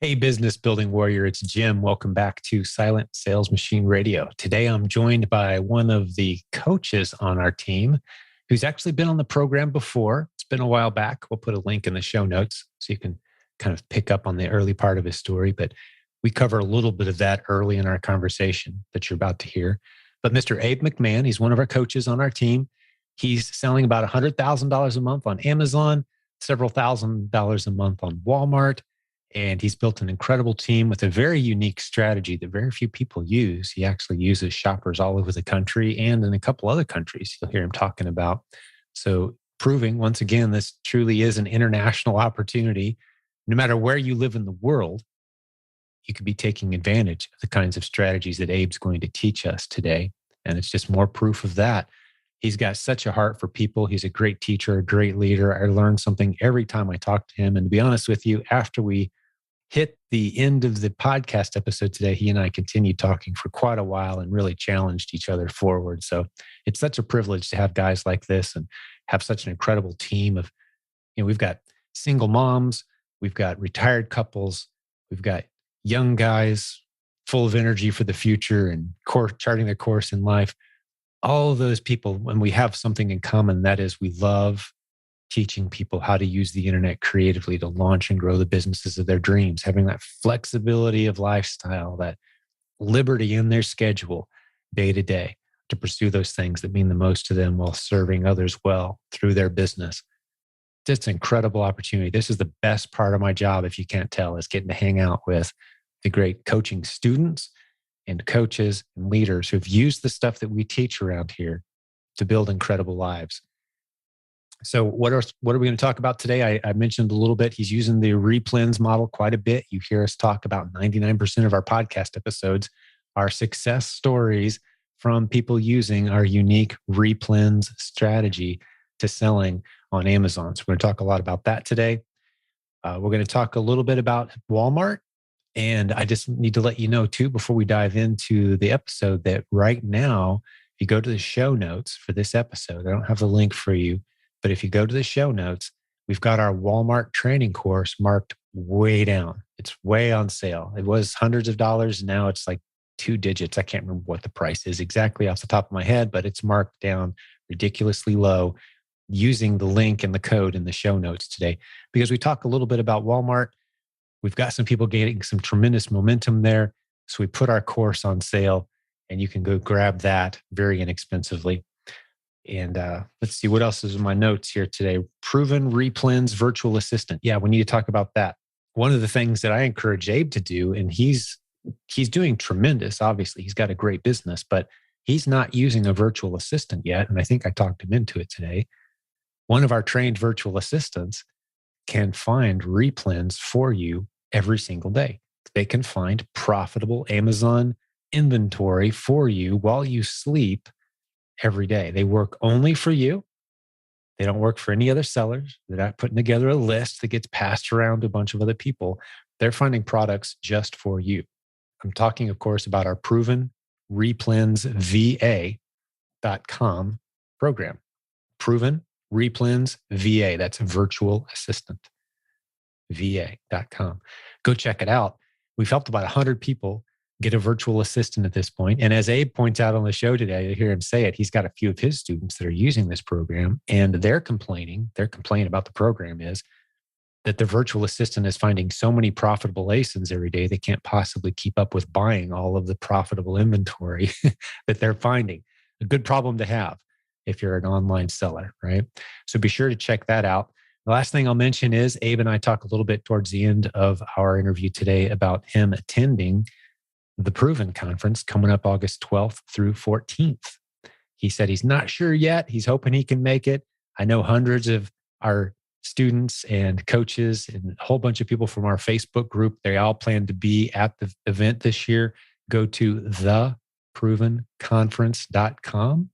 Hey, business building warrior, it's Jim. Welcome back to Silent Sales Machine Radio. Today, I'm joined by one of the coaches on our team who's actually been on the program before. It's been a while back. We'll put a link in the show notes so you can kind of pick up on the early part of his story. But we cover a little bit of that early in our conversation that you're about to hear. But Mr. Abe McMahan, he's one of our coaches on our team. He's selling about $100,000 a month on Amazon, several $1,000s a month on Walmart. And he's built an incredible team with a very unique strategy that very few people use. He actually uses shoppers all over the country and in a couple other countries you'll hear him talking about. So proving, once again, this truly is an international opportunity. No matter where you live in the world, you could be taking advantage of the kinds of strategies that Abe's going to teach us today. And it's just more proof of that. He's got such a heart for people. He's a great teacher, a great leader. I learn something every time I talk to him. And to be honest with you, after we hit the end of the podcast episode today, he and I continued talking for quite a while and really challenged each other forward. So it's such a privilege to have guys like this and have such an incredible team of, we've got single moms, we've got retired couples, we've got young guys full of energy for the future and charting their course in life. All of those people, when we have something in common, that is we love teaching people how to use the internet creatively to launch and grow the businesses of their dreams, having that flexibility of lifestyle, that liberty in their schedule day to day to pursue those things that mean the most to them while serving others well through their business. It's an incredible opportunity. This is the best part of my job, if you can't tell, is getting to hang out with the great coaching students and coaches and leaders who've used the stuff that we teach around here to build incredible lives. So what are we going to talk about today? I mentioned a little bit. He's using the replens model quite a bit. You hear us talk about 99% of our podcast episodes are success stories from people using our unique replens strategy to selling on Amazon. So we're going to talk a lot about that today. We're going to talk a little bit about Walmart. And I just need to let you know too, before we dive into the episode, that right now, if you go to the show notes for this episode, I don't have the link for you, but if you go to the show notes, we've got our Walmart training course marked way down. It's way on sale. It was hundreds of dollars. Now it's like 2 digits. I can't remember what the price is exactly off the top of my head, but it's marked down ridiculously low using the link and the code in the show notes today. Because we talk a little bit about Walmart. We've got some people getting some tremendous momentum there. So we put our course on sale and you can go grab that very inexpensively. And let's see, what else is in my notes here today? Proven replens virtual assistant. Yeah, we need to talk about that. One of the things that I encourage Abe to do, and he's doing tremendous, obviously. He's got a great business, but he's not using a virtual assistant yet. And I think I talked him into it today. One of our trained virtual assistants can find replens for you every single day. They can find profitable Amazon inventory for you while you sleep every day. They work only for you. They don't work for any other sellers. They're not putting together a list that gets passed around to a bunch of other people. They're finding products just for you. I'm talking, of course, about our proven replensva.com program. Proven replens VA. That's virtual assistant. va.com. Go check it out. We've helped about 100 people get a virtual assistant at this point. And as Abe points out on the show today, you hear him say it, he's got a few of his students that are using this program, and their complaint about the program is that the virtual assistant is finding so many profitable ASINs every day, they can't possibly keep up with buying all of the profitable inventory that they're finding. A good problem to have if you're an online seller, right? So be sure to check that out. The last thing I'll mention is Abe and I talk a little bit towards the end of our interview today about him attending the Proven Conference coming up August 12th through 14th. He said he's not sure yet. He's hoping he can make it. I know hundreds of our students and coaches and a whole bunch of people from our Facebook group, they all plan to be at the event this year. Go to theprovenconference.com.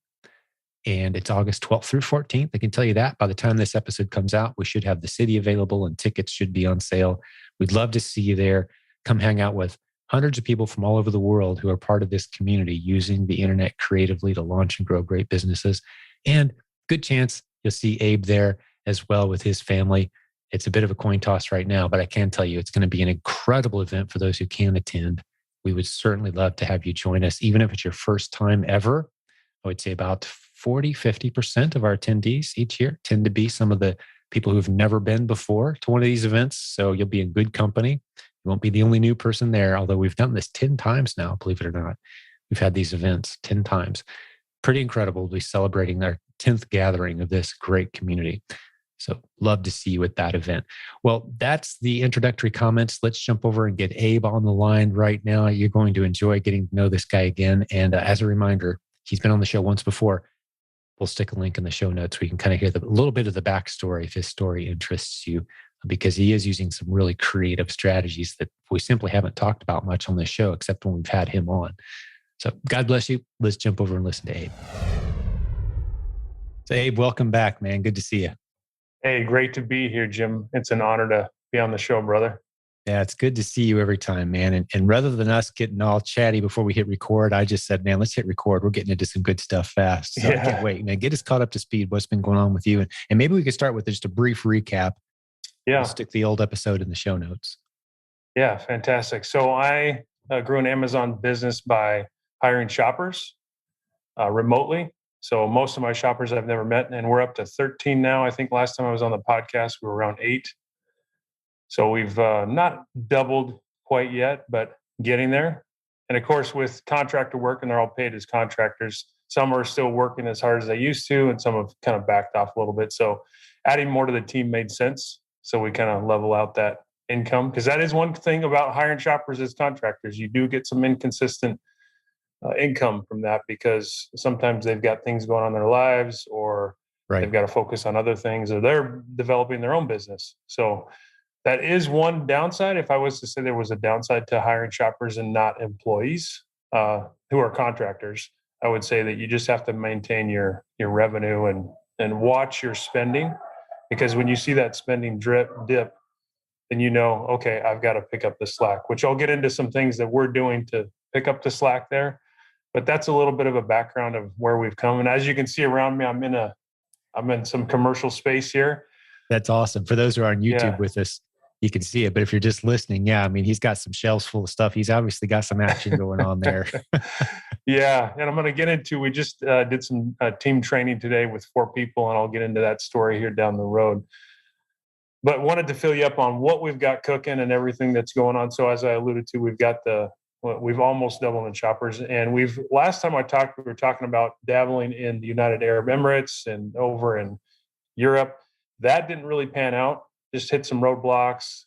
And it's August 12th through 14th. I can tell you that by the time this episode comes out, we should have the city available and tickets should be on sale. We'd love to see you there. Come hang out with hundreds of people from all over the world who are part of this community using the internet creatively to launch and grow great businesses. And good chance you'll see Abe there as well with his family It's a bit of a coin toss right now, but I can tell you it's going to be an incredible event for those who can attend. We would certainly love to have you join us, even if it's your first time ever. I would say about 40-50% of our attendees each year tend to be some of the people who've never been before to one of these events. So you'll be in good company. You won't be the only new person there, although we've done this 10 times now, believe it or not. We've had these events 10 times. Pretty incredible to be celebrating our 10th gathering of this great community. So love to see you at that event. Well, that's the introductory comments. Let's jump over and get Abe on the line right now. You're going to enjoy getting to know this guy again. And as a reminder, he's been on the show once before. We'll stick a link in the show notes where you can kind of hear a little bit of the backstory if his story interests you, because he is using some really creative strategies that we simply haven't talked about much on this show, except when we've had him on. So God bless you. Let's jump over and listen to Abe. So Abe, welcome back, man. Good to see you. Hey, great to be here, Jim. It's an honor to be on the show, brother. Yeah, it's good to see you every time, man. And rather than us getting all chatty before we hit record, I just said, man, let's hit record. We're getting into some good stuff fast. So I can't wait, man. Get us caught up to speed. What's been going on with you? And maybe we could start with just a brief recap. Yeah. We'll stick the old episode in the show notes. Yeah, fantastic. So I grew an Amazon business by hiring shoppers remotely. So most of my shoppers I've never met, and we're up to 13 now. I think last time I was on the podcast, we were around 8. So we've not doubled quite yet, but getting there. And of course, with contractor work, and they're all paid as contractors, some are still working as hard as they used to, and some have kind of backed off a little bit. So adding more to the team made sense. So we kind of level out that income, because that is one thing about hiring shoppers as contractors. You do get some inconsistent income from that, because sometimes they've got things going on in their lives, or they've got to focus on other things, or they're developing their own business. So that is one downside. If I was to say there was a downside to hiring shoppers and not employees who are contractors, I would say that you just have to maintain your revenue and watch your spending, because when you see that spending dip, then you know, okay, I've got to pick up the slack, which I'll get into some things that we're doing to pick up the slack there. But that's a little bit of a background of where we've come. And as you can see around me, I'm in some commercial space here. That's awesome. For those who are on YouTube with us, you can see it. But if you're just listening, I mean, he's got some shelves full of stuff. He's obviously got some action going on there. Yeah. And I'm going to get into, we just did some team training today with 4 people, and I'll get into that story here down the road. But wanted to fill you up on what we've got cooking and everything that's going on. So as I alluded to, we've almost doubled in shoppers. And last time I talked, we were talking about dabbling in the United Arab Emirates and over in Europe. That didn't really pan out. Just hit some roadblocks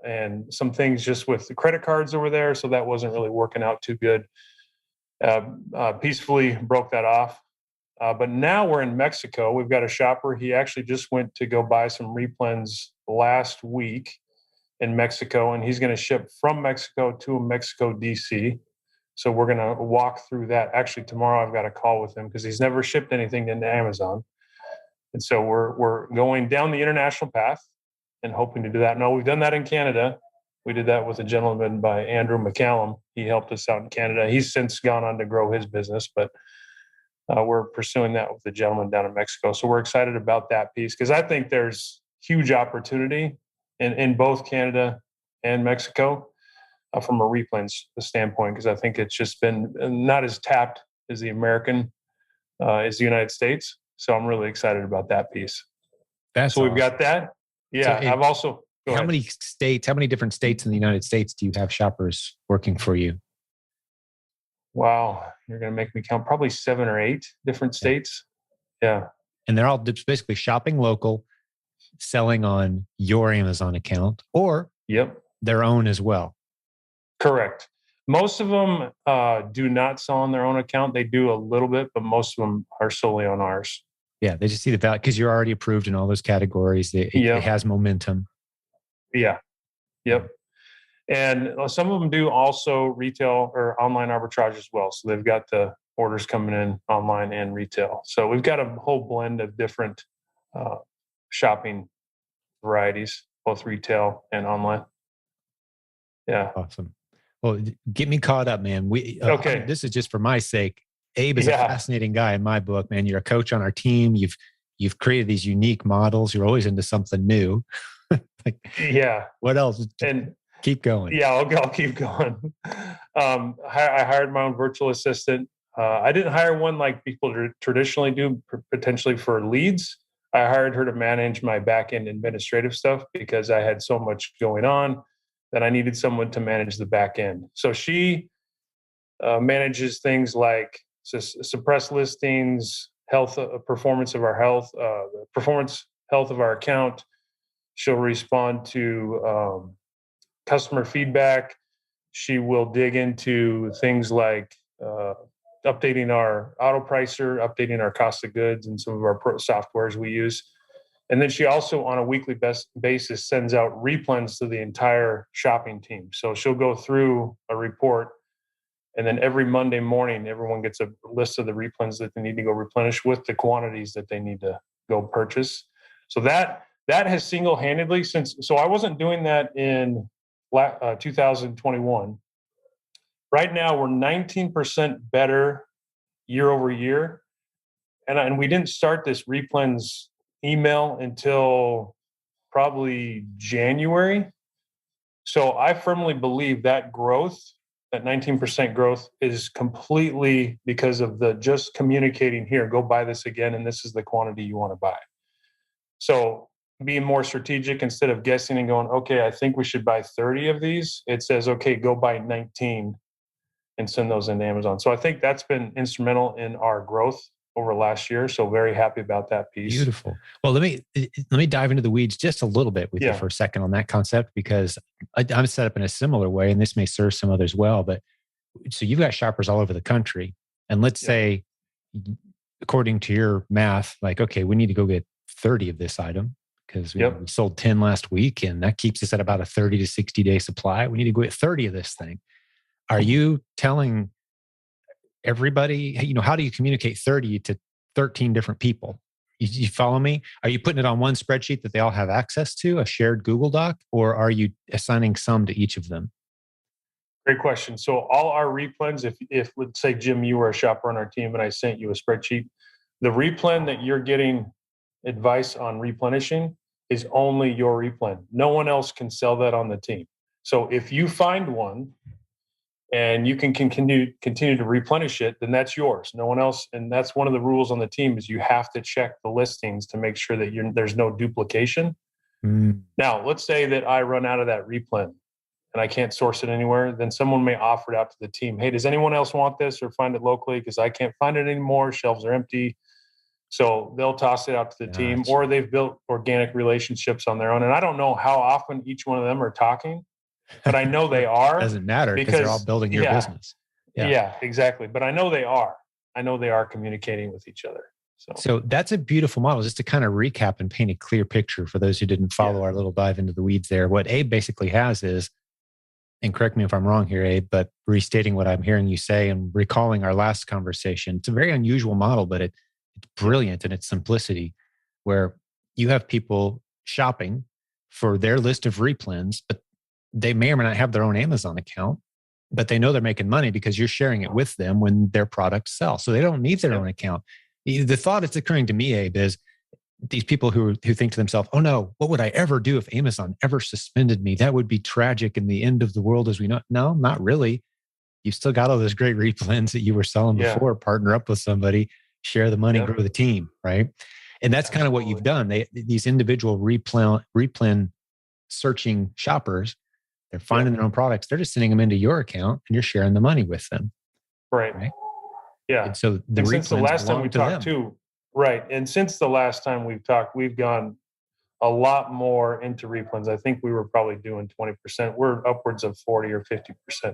and some things just with the credit cards over there. So that wasn't really working out too good. Peacefully broke that off. But now we're in Mexico. We've got a shopper. He actually just went to go buy some replens last week in Mexico, and he's going to ship from Mexico to Mexico, DC. So we're going to walk through that. Actually, tomorrow I've got a call with him because he's never shipped anything into Amazon. And so we're going down the international path and hoping to do that. No, we've done that in Canada. We did that with a gentleman by Andrew McCallum. He helped us out in Canada. He's since gone on to grow his business, but we're pursuing that with the gentleman down in Mexico. So we're excited about that piece, because I think there's huge opportunity in both Canada and Mexico from a replens standpoint, because I think it's just been not as tapped as the American, as the United States. So I'm really excited about that piece. So we've got that. Yeah. So I've also, how many different states in the United States do you have shoppers working for you? Wow. You're going to make me count. Probably 7 or 8 different states. Yeah. And they're all basically shopping local, selling on your Amazon account, or their own as well. Correct. Most of them do not sell on their own account. They do a little bit, but most of them are solely on ours. Yeah, they just see the value because you're already approved in all those categories. It has momentum. Yeah. Yep. And some of them do also retail or online arbitrage as well. So they've got the orders coming in online and retail. So we've got a whole blend of different shopping varieties, both retail and online. Yeah. Awesome. Well, get me caught up, man. This is just for my sake. Abe is a fascinating guy in my book, man. You're a coach on our team. You've created these unique models. You're always into something new. Like, Yeah. what else? And Keep going. yeah, I'll keep going. I hired my own virtual assistant. I didn't hire one like people traditionally do, potentially for leads. I hired her to manage my back end administrative stuff because I had so much going on that I needed someone to manage the back end. So she manages things like suppress listings, health, performance of our health, performance health of our account. She'll respond to customer feedback. She will dig into things like updating our auto pricer, updating our cost of goods, and some of our softwares we use. And then she also, on a weekly basis, sends out replens to the entire shopping team. So she'll go through a report, and then every Monday morning, everyone gets a list of the replens that they need to go replenish with the quantities that they need to go purchase. So that has single-handedly, so I wasn't doing that in 2021. Right now, we're 19% better year over year. And we didn't start this replens email until probably January. So I firmly believe that growth, that 19% growth, is completely because of the just communicating, here, go buy this again, and this is the quantity you want to buy. So being more strategic, instead of guessing and going, okay, I think we should buy 30 of these, it says, okay, go buy 19 and send those into Amazon. So I think that's been instrumental in our growth over last year. So very happy about that piece. Beautiful. Well, let me dive into the weeds just a little bit with you for a second on that concept, because I'm set up in a similar way, and this may serve some others well. But so you've got shoppers all over the country, and let's say, according to your math, like, okay, we need to go get 30 of this item because we sold 10 last week, and that keeps us at about a 30 to 60 day supply. We need to go get 30 of this thing. Are you telling everybody, how do you communicate 30 to 13 different people? You follow me? Are you putting it on one spreadsheet that they all have access to, a shared Google Doc, or are you assigning some to each of them? Great question. So all our replens, if let's say, Jim, you were a shopper on our team and I sent you a spreadsheet, the replen that you're getting advice on replenishing is only your replen. No one else can sell that on the team. So if you find one and you can continue to replenish it, then that's yours. No one else. And that's one of the rules on the team, is you have to check the listings to make sure that there's no duplication. Now, let's say that I run out of that replen and I can't source it anywhere, then someone may offer it out to the team. Hey, does anyone else want this or find it locally? Because I can't find it anymore. Shelves are empty. So they'll toss it out to the team, or they've built organic relationships on their own. And I don't know how often each one of them are talking, but I know they are. Doesn't matter because they're all building your business. Yeah, exactly. But I know they are. I know they are communicating with each other. So that's a beautiful model. Just to kind of recap and paint a clear picture for those who didn't follow our little dive into the weeds there. What Abe basically has is, and correct me if I'm wrong here, Abe, but restating what I'm hearing you say and recalling our last conversation, it's a very unusual model, but it's brilliant in its simplicity, where you have people shopping for their list of replens, but they may or may not have their own Amazon account, but they know they're making money because you're sharing it with them when their products sell. So they don't need their own account. The thought that's occurring to me, Abe, is these people who think to themselves, oh no, what would I ever do if Amazon ever suspended me? That would be tragic and the end of the world as we know it. No, not really. You've still got all those great replens that you were selling before. Partner up with somebody, share the money, grow the team, right? And that's kind of what you've done. These individual replen searching shoppers, they're finding their own products. They're just sending them into your account and you're sharing the money with them. Right? Yeah. And so since the last time we talked too, right. And since the last time we've talked, we've gone a lot more into replens. I think we were probably doing 20%. We're upwards of 40 or 50%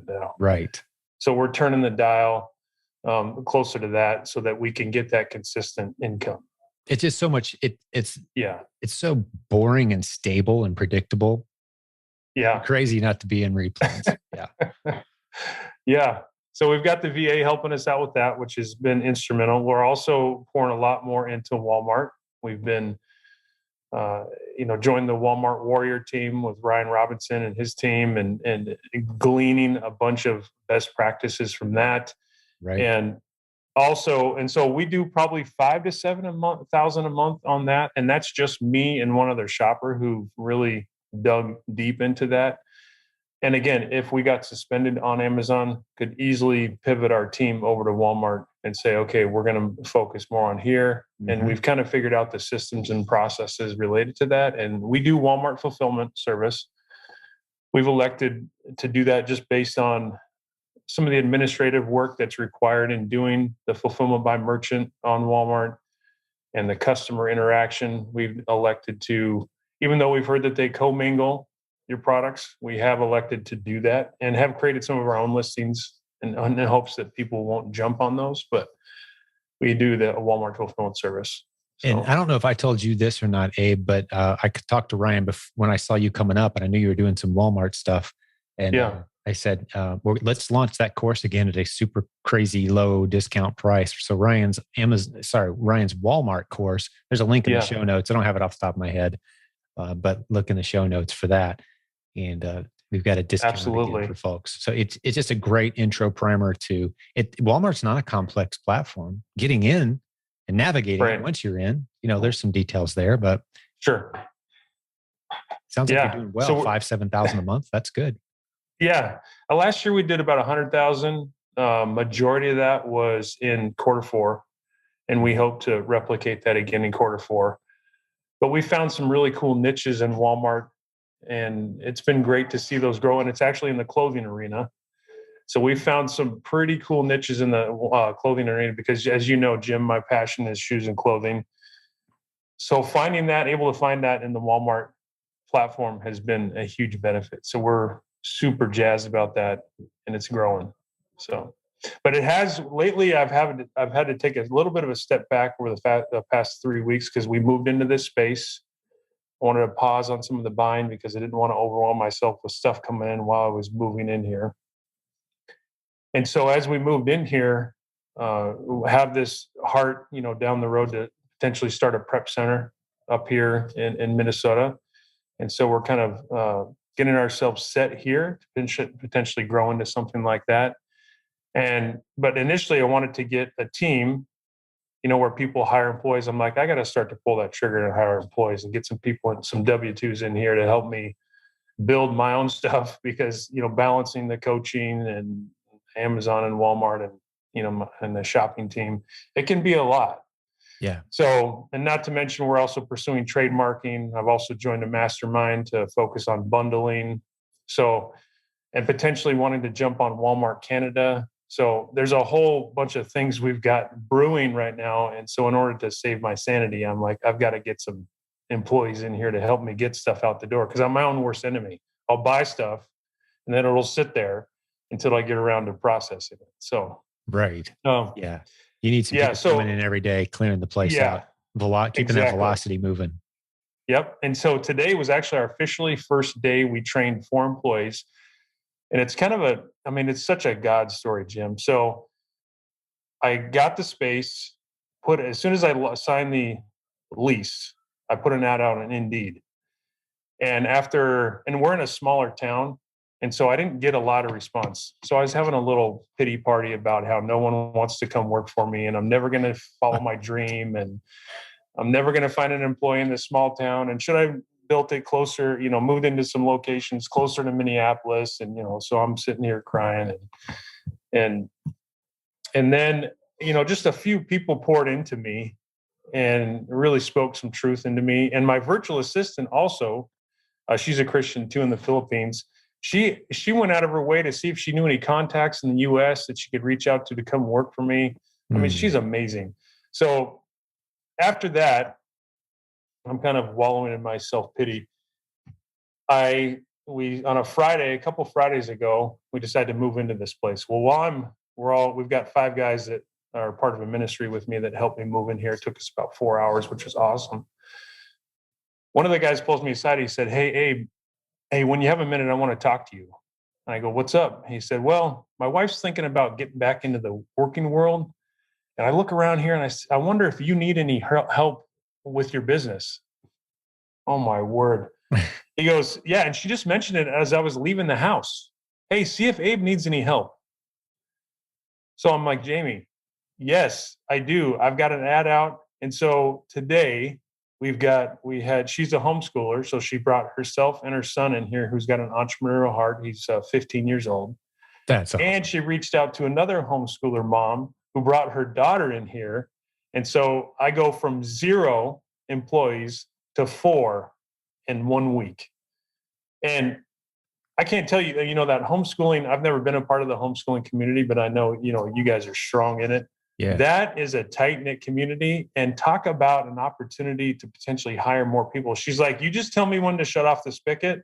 now. Right. So we're turning the dial closer to that so that we can get that consistent income. It's just so much. It's so boring and stable and predictable. Yeah. Crazy not to be in replens. Yeah. So we've got the VA helping us out with that, which has been instrumental. We're also pouring a lot more into Walmart. We've been, joined the Walmart Warrior team with Ryan Robinson and his team, and gleaning a bunch of best practices from that. Right. And also, and so we do probably 5 to 7 thousand a month on that, and that's just me and one other shopper who really dug deep into that. And again, if we got suspended on Amazon, could easily pivot our team over to Walmart and say, okay, we're going to focus more on here. Mm-hmm. And we've kind of figured out the systems and processes related to that. And we do Walmart fulfillment service. We've elected to do that just based on some of the administrative work that's required in doing the fulfillment by merchant on Walmart and the customer interaction. We've elected to, even though we've heard that they commingle your products, we have elected to do that and have created some of our own listings in hopes that people won't jump on those. But we do the Walmart fulfillment service. So. And I don't know if I told you this or not, Abe, but I could talk to Ryan when I saw you coming up, and I knew you were doing some Walmart stuff. And I said, let's launch that course again at a super crazy low discount price. So Ryan's Walmart course, there's a link in the show notes. I don't have it off the top of my head, but look in the show notes for that. And we've got a discount for folks. So it's just a great intro primer to it. Walmart's not a complex platform. Getting in and navigating it once you're in, there's some details there, but sure. Sounds like you're doing well. So 7,000 a month. That's good. Yeah. Last year we did about 100,000. Majority of that was in Q4, and we hope to replicate that again in Q4. But we found some really cool niches in Walmart, and it's been great to see those grow. And it's actually in the clothing arena. So we found some pretty cool niches in the clothing arena because, as you know, Jim, my passion is shoes and clothing. So able to find that in the Walmart platform has been a huge benefit. So we're super jazzed about that, and it's growing. So, but it has lately. I've had to take a little bit of a step back over the past 3 weeks because we moved into this space. I wanted to pause on some of the buying because I didn't want to overwhelm myself with stuff coming in while I was moving in here. And so as we moved in here, have this heart, down the road to potentially start a prep center up here in Minnesota. And so we're kind of getting ourselves set here to potentially grow into something like that. But initially I wanted to get a team, where people hire employees. I'm like, I got to start to pull that trigger and hire employees and get some people and some W-2s in here to help me build my own stuff because, balancing the coaching and Amazon and Walmart and the shopping team, it can be a lot. Yeah. So, and not to mention, we're also pursuing trademarking. I've also joined a mastermind to focus on bundling. So, and potentially wanting to jump on Walmart Canada. So there's a whole bunch of things we've got brewing right now. And so in order to save my sanity, I'm like, I've got to get some employees in here to help me get stuff out the door because I'm my own worst enemy. I'll buy stuff and then it'll sit there until I get around to processing it. So, right. Yeah. You need some people coming in every day, clearing the place out, keeping that velocity moving. Yep. And so today was actually our officially first day we trained 4 employees. And it's kind of it's such a God story, Jim. So I got the space, as soon as I signed the lease, I put an ad out on Indeed. And we're in a smaller town. And so I didn't get a lot of response. So I was having a little pity party about how no one wants to come work for me and I'm never going to follow my dream and I'm never going to find an employee in this small town. And should I built it closer, moved into some locations closer to Minneapolis. And, so I'm sitting here crying and then, just a few people poured into me and really spoke some truth into me. And my virtual assistant also, she's a Christian too in the Philippines. She went out of her way to see if she knew any contacts in the US that she could reach out to come work for me. I mean, she's amazing. So after that, I'm kind of wallowing in my self-pity. On a Friday, a couple Fridays ago, we decided to move into this place. Well, we've got 5 guys that are part of a ministry with me that helped me move in here. It took us about 4 hours, which was awesome. One of the guys pulls me aside. He said, "Hey, Abe, when you have a minute, I want to talk to you." And I go, "What's up?" He said, "Well, my wife's thinking about getting back into the working world. And I look around here and I wonder if you need any help with your business." Oh my word. He goes, "Yeah." And she just mentioned it as I was leaving the house. "Hey, see if Abe needs any help." So I'm like, "Jamie, Yes, I do. I've got an ad out. And so today she's a homeschooler. So she brought herself and her son in here who's got an entrepreneurial heart. He's 15 years old. That's And awesome. she reached out to another homeschooler mom who brought her daughter in here. And so I go from 0 employees to 4 in 1 week. And I can't tell you, that homeschooling, I've never been a part of the homeschooling community, but I know, you guys are strong in it. Yeah. That is a tight knit community, and talk about an opportunity to potentially hire more people. She's like, you just tell me when to shut off the spigot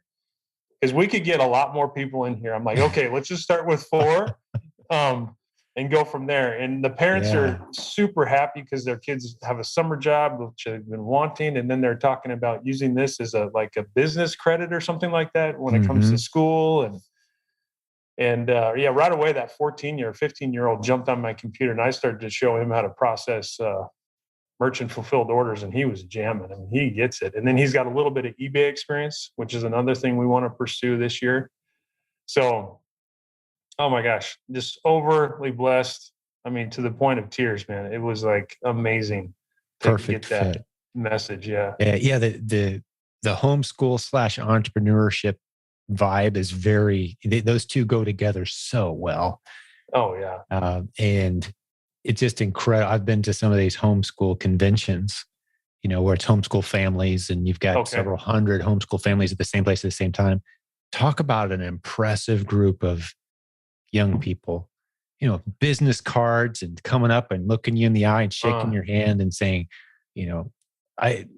because we could get a lot more people in here. I'm like, okay, let's just start with 4. And go from there. And the parents Yeah. are super happy because their kids have a summer job, which they've been wanting. And then they're talking about using this as a business credit or something like that when it comes to school. And yeah, right away, that 15-year-old jumped on my computer and I started to show him how to process merchant fulfilled orders, and he was jamming. I mean, he gets it. And then he's got a little bit of eBay experience, which is another thing we want to pursue this year. So, oh my gosh, just overly blessed. I mean, to the point of tears, man. It was like amazing to Perfect get that fit. message. Yeah. Yeah. The homeschool slash entrepreneurship vibe is those two go together so well. Oh yeah. And it's just incredible. I've been to some of these homeschool conventions, where it's homeschool families and you've got Okay. several hundred homeschool families at the same place at the same time. Talk about an impressive group of young people, business cards and coming up and looking you in the eye and shaking your hand and saying, you know,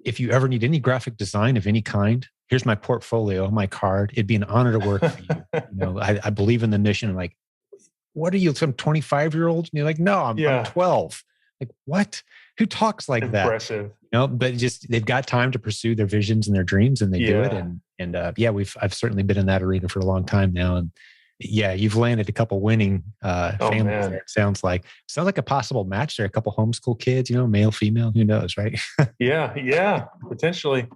if you ever need any graphic design of any kind, here's my portfolio, my card. It'd be an honor to work for you. I believe in the mission. I'm like, what are you, some 25-year-old? And you're like, no, I'm Yeah. 12. Like, what? Who talks like that? Impressive. But just they've got time to pursue their visions and their dreams, and they do it. Yeah. And yeah, I've certainly been in that arena for a long time now. And yeah, you've landed a couple winning Oh families man. there. It sounds like a possible match there. A couple homeschool kids, male, female, who knows, right? Yeah. Yeah. Potentially.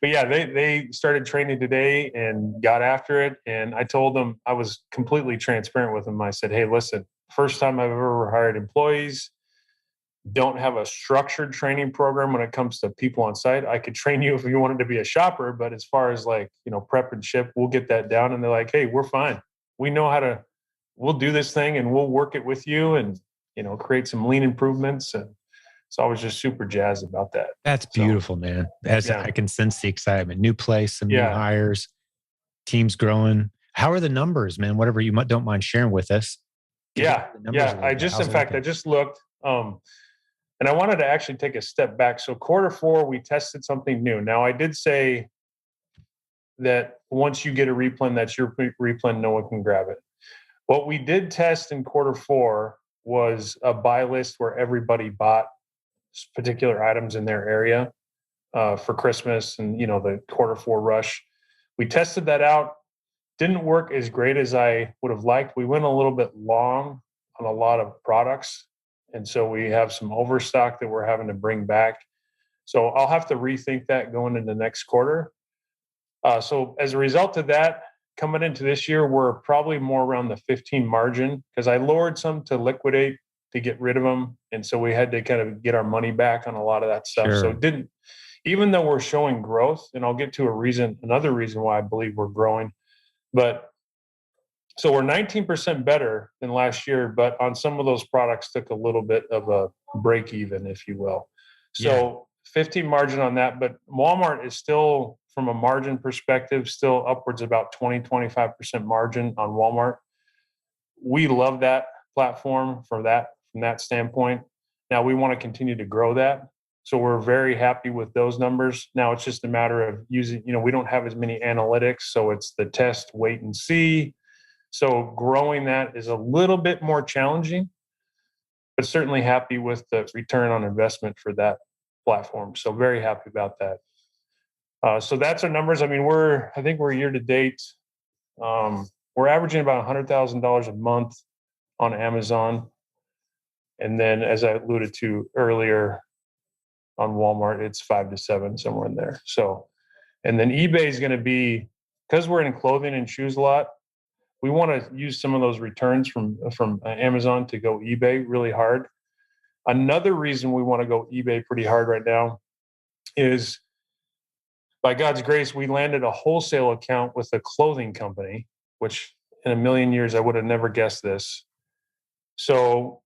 But yeah, they started training today and got after it. And I told them, I was completely transparent with them. I said, hey, listen, first time I've ever hired employees, don't have a structured training program when it comes to people on site. I could train you if you wanted to be a shopper, but as far as prep and ship, we'll get that down. And they're like, hey, we're fine. We know how to, we'll do this thing and we'll work it with you and, create some lean improvements. And so I was just super jazzed about that. That's beautiful, man. Yeah. I can sense the excitement. New place, some new Yeah. hires, teams growing. How are the numbers, man? Whatever you don't mind sharing with us. Yeah. I just looked. And I wanted to actually take a step back. So Q4, we tested something new. Now, I did say that once you get a replen, that's your replen, no one can grab it. What we did test in Q4 was a buy list where everybody bought particular items in their area for Christmas and, the Q4 rush. We tested that out. Didn't work as great as I would have liked. We went a little bit long on a lot of products. And so we have some overstock that we're having to bring back. So I'll have to rethink that going into next quarter. So as a result of that, coming into this year, we're probably more around the 15 margin because I lowered some to liquidate to get rid of them. And so we had to kind of get our money back on a lot of that stuff. Sure. So it didn't, even though we're showing growth, and I'll get to another reason why I believe we're growing, but so we're 19% better than last year, but on some of those products took a little bit of a break even, if you will. So 15 margin on that, but Walmart is still, from a margin perspective, still upwards about 20-25% margin on Walmart. We love that platform from that standpoint. Now we want to continue to grow that. So we're very happy with those numbers. Now it's just a matter of using, we don't have as many analytics. So it's the test, wait and see. So growing that is a little bit more challenging, but certainly happy with the return on investment for that platform. So very happy about that. So that's our numbers. I mean, I think we're year to date. We're averaging about $100,000 a month on Amazon. And then as I alluded to earlier on Walmart, it's 5 to 7, somewhere in there. So, and then eBay is going to be, because we're in clothing and shoes a lot, we want to use some of those returns from Amazon to go eBay really hard. Another reason we want to go eBay pretty hard right now is, by God's grace, we landed a wholesale account with a clothing company, which in a million years, I would have never guessed this. So,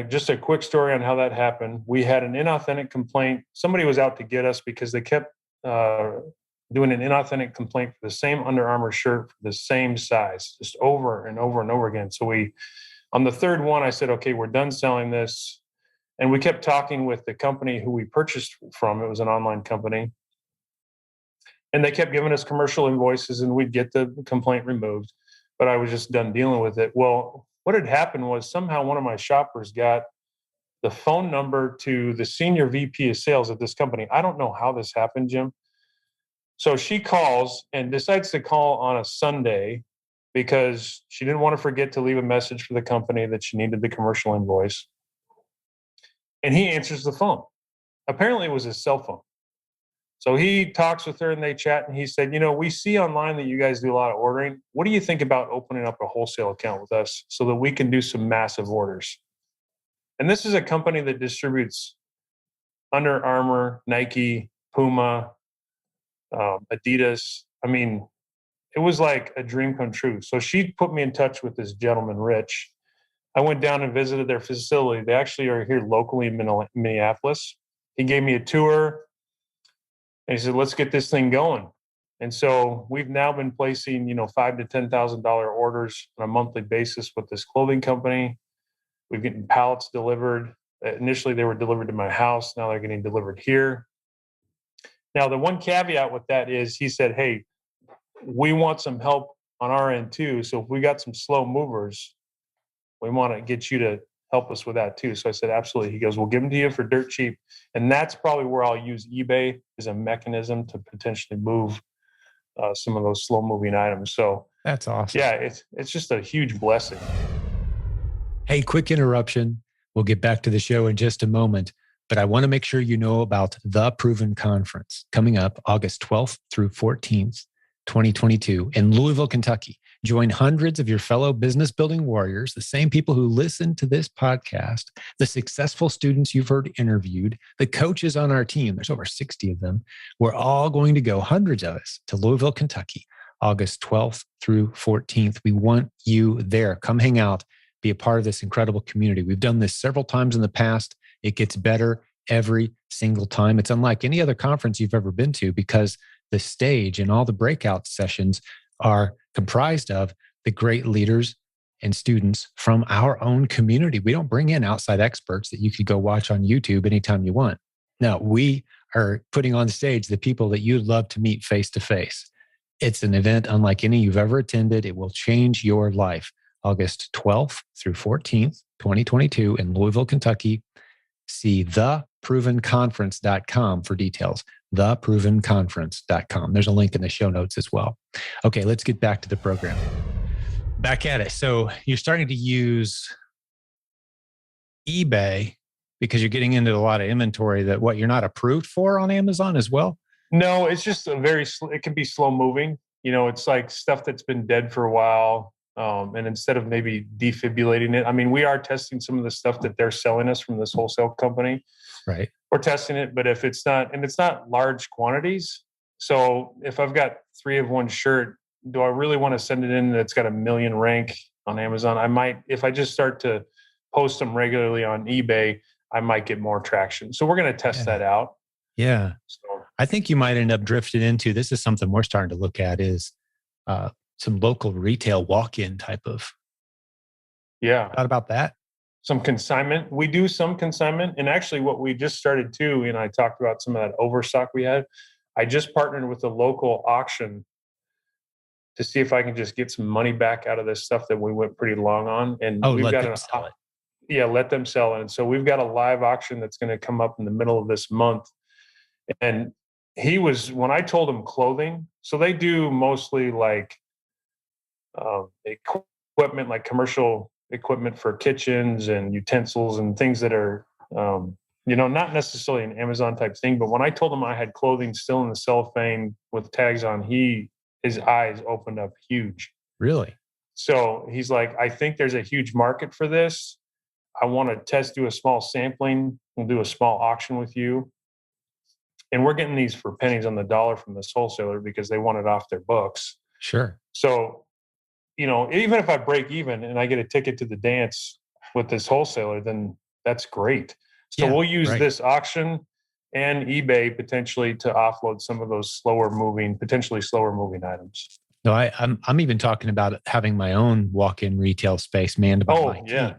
just a quick story on how that happened. We had an inauthentic complaint. Somebody was out to get us because they kept doing an inauthentic complaint for the same Under Armour shirt for the same size, just over and over and over again. So on the third one, I said, okay, we're done selling this. And we kept talking with the company who we purchased from. It was an online company. And they kept giving us commercial invoices and we'd get the complaint removed. But I was just done dealing with it. Well, what had happened was somehow one of my shoppers got the phone number to the senior VP of sales at this company. I don't know how this happened, Jim. So she calls and decides to call on a Sunday because she didn't want to forget to leave a message for the company that she needed the commercial invoice. And he answers the phone. Apparently it was his cell phone. So he talks with her and they chat, and he said, we see online that you guys do a lot of ordering. What do you think about opening up a wholesale account with us so that we can do some massive orders? And this is a company that distributes Under Armour, Nike, Puma, Adidas. I mean, it was like a dream come true. So she put me in touch with this gentleman, Rich. I went down and visited their facility. They actually are here locally in Minneapolis. He gave me a tour. And he said, let's get this thing going. And so we've now been placing, $5,000 to $10,000 orders on a monthly basis with this clothing company. We're getting pallets delivered. Initially, they were delivered to my house. Now they're getting delivered here. Now, the one caveat with that is he said, hey, we want some help on our end too. So if we got some slow movers, we want to get you to help us with that too. So I said, absolutely. He goes, we'll give them to you for dirt cheap. And that's probably where I'll use eBay as a mechanism to potentially move some of those slow moving items. So that's awesome. Yeah, it's just a huge blessing. Hey, quick interruption. We'll get back to the show in just a moment, but I want to make sure you know about the Proven Conference coming up August 12th through 14th, 2022 in Louisville, Kentucky. Join hundreds of your fellow business building warriors, the same people who listen to this podcast, the successful students you've heard interviewed, the coaches on our team. There's over 60 of them. We're all going to go, hundreds of us, to Louisville, Kentucky, August 12th through 14th. We want you there. Come hang out, be a part of this incredible community. We've done this several times in the past. It gets better every single time. It's unlike any other conference you've ever been to because the stage and all the breakout sessions are comprised of the great leaders and students from our own community. We don't bring in outside experts that you could go watch on YouTube anytime you want. No, we are putting on stage the people that you'd love to meet face to face. It's an event unlike any you've ever attended. It will change your life. August 12th through 14th, 2022 in Louisville, Kentucky. See theprovenconference.com for details. theprovenconference.com. There's a link in the show notes as well. Okay, let's get back to the program. Back at it. So you're starting to use eBay because you're getting into a lot of inventory that you're not approved for on Amazon as well? No, it's just it can be slow moving. It's like stuff that's been dead for a while. And instead of maybe defibrillating it, I mean, we are testing some of the stuff that they're selling us from this wholesale company. Right. We're testing it, but if it's not, and it's not large quantities. So if I've got 3 of one shirt, do I really want to send it in that's got 1 million rank on Amazon? I might, if I just start to post them regularly on eBay, I might get more traction. So we're going to test that out. Yeah. So I think you might end up drifting into, this is something we're starting to look at, is some local retail walk-in type of. Yeah. Thought about that? Some consignment. We do some consignment. And actually what we just started too, and I talked about some of that overstock we had. I just partnered with a local auction to see if I can just get some money back out of this stuff that we went pretty long on. And we've got sell it. Yeah, let them sell it. And so we've got a live auction that's going to come up in the middle of this month. And when I told him clothing, so they do mostly like equipment, like commercial equipment for kitchens and utensils and things that are, not necessarily an Amazon type thing. But when I told him I had clothing still in the cellophane with tags on, his eyes opened up huge. Really? So he's like, I think there's a huge market for this. I want to do a small sampling. We'll do a small auction with you. And we're getting these for pennies on the dollar from this wholesaler because they want it off their books. Sure. So, even if I break even and I get a ticket to the dance with this wholesaler, then that's great. So we'll use this auction and eBay potentially to offload some of those potentially slower moving items. No, I'm even talking about having my own walk-in retail space manned by my team.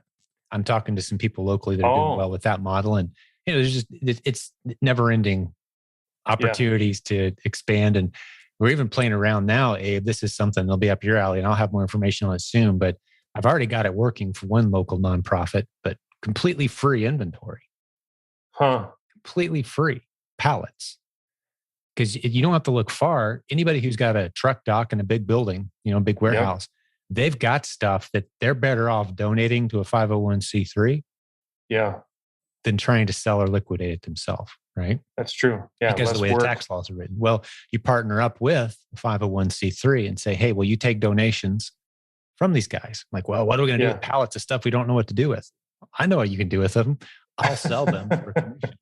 I'm talking to some people locally that are doing well with that model, and it's never-ending opportunities to expand. And we're even playing around now, Abe. This is something that'll be up your alley, and I'll have more information on it soon. But I've already got it working for one local nonprofit, but completely free inventory. Completely free pallets. Because you don't have to look far. Anybody who's got a truck dock in a big building, big warehouse, they've got stuff that they're better off donating to a 501c3 than trying to sell or liquidate it themselves, right? That's true. Yeah, because of the way the tax laws are written. Well, you partner up with a 501c3 and say, hey, will you take donations from these guys? I'm like, well, what are we going to do with pallets of stuff we don't know what to do with? I know what you can do with them. I'll sell them for commission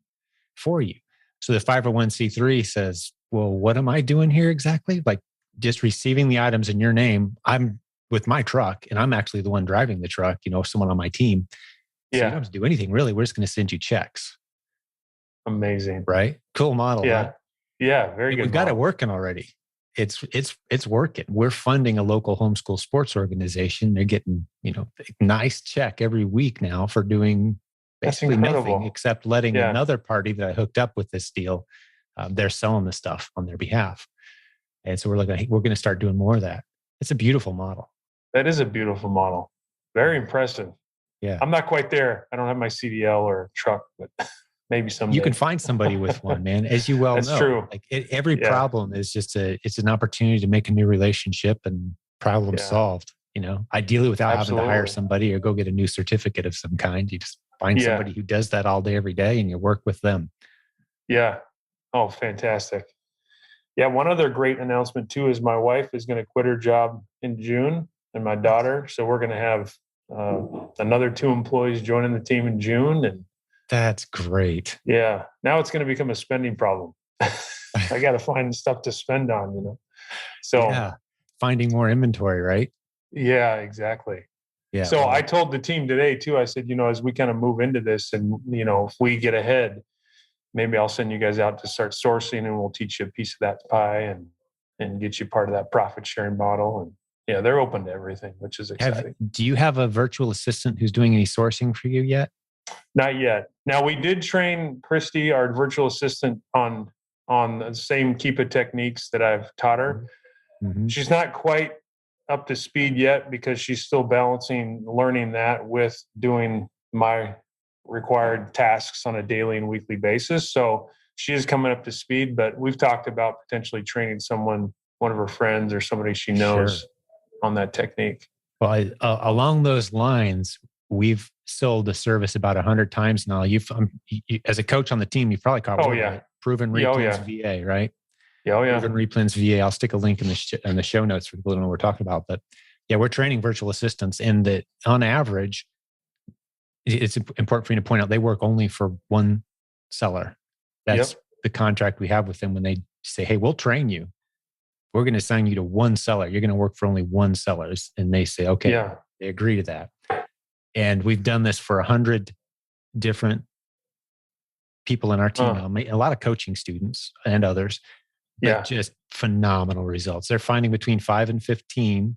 for you. So the 501c3 says, well, what am I doing here exactly? Like just receiving the items in your name. I'm with my truck and I'm actually the one driving the truck, someone on my team. So you don't have to do anything really. We're just going to send you checks. Amazing. Right? Cool model. Yeah. Right? Yeah. Very good. We've got it working already. It's working. We're funding a local homeschool sports organization. They're getting, a nice check every week now for doing basically nothing except letting another party that I hooked up with this deal, they're selling the stuff on their behalf. And so we're going to start doing more of that. It's a beautiful model. That is a beautiful model. Very impressive. Yeah. I'm not quite there. I don't have my CDL or truck, but maybe someday. You can find somebody with one, man, as you well know. That's true. Like every problem is just it's an opportunity to make a new relationship and problem solved, ideally without having to hire somebody or go get a new certificate of some kind. You just find somebody who does that all day, every day, and you work with them. Yeah. Oh, fantastic. Yeah. One other great announcement too is my wife is going to quit her job in June, and my daughter. So we're going to have another 2 employees joining the team in June, and that's great. Yeah. Now it's going to become a spending problem. I got to find stuff to spend on, So finding more inventory, right? Yeah, exactly. Yeah. So I told the team today too, I said, as we kind of move into this and, if we get ahead, maybe I'll send you guys out to start sourcing and we'll teach you a piece of that pie and get you part of that profit sharing model. And yeah, they're open to everything, which is exciting. Do you have a virtual assistant who's doing any sourcing for you yet? Not yet. Now we did train Christy, our virtual assistant, on the same Keepa techniques that I've taught her. Mm-hmm. She's not quite up to speed yet because she's still balancing learning that with doing my required tasks on a daily and weekly basis. So she is coming up to speed, but we've talked about potentially training someone, one of her friends or somebody she knows on that technique. Well, along those lines, we've sold the service about 100 times now. You, as a coach on the team, you've probably caught Proven Replens VA, right? Proven Replens VA. I'll stick a link in the show notes for people who know what we're talking about. But yeah, we're training virtual assistants, and that on average, it's important for you to point out they work only for one seller. That's the contract we have with them when they say, "Hey, we'll train you. We're going to assign you to one seller. You're going to work for only one seller." And they say, "Okay." They agree to that. And we've done this for 100 different people in our team now, a lot of coaching students and others, but just phenomenal results. They're finding between 5 and 15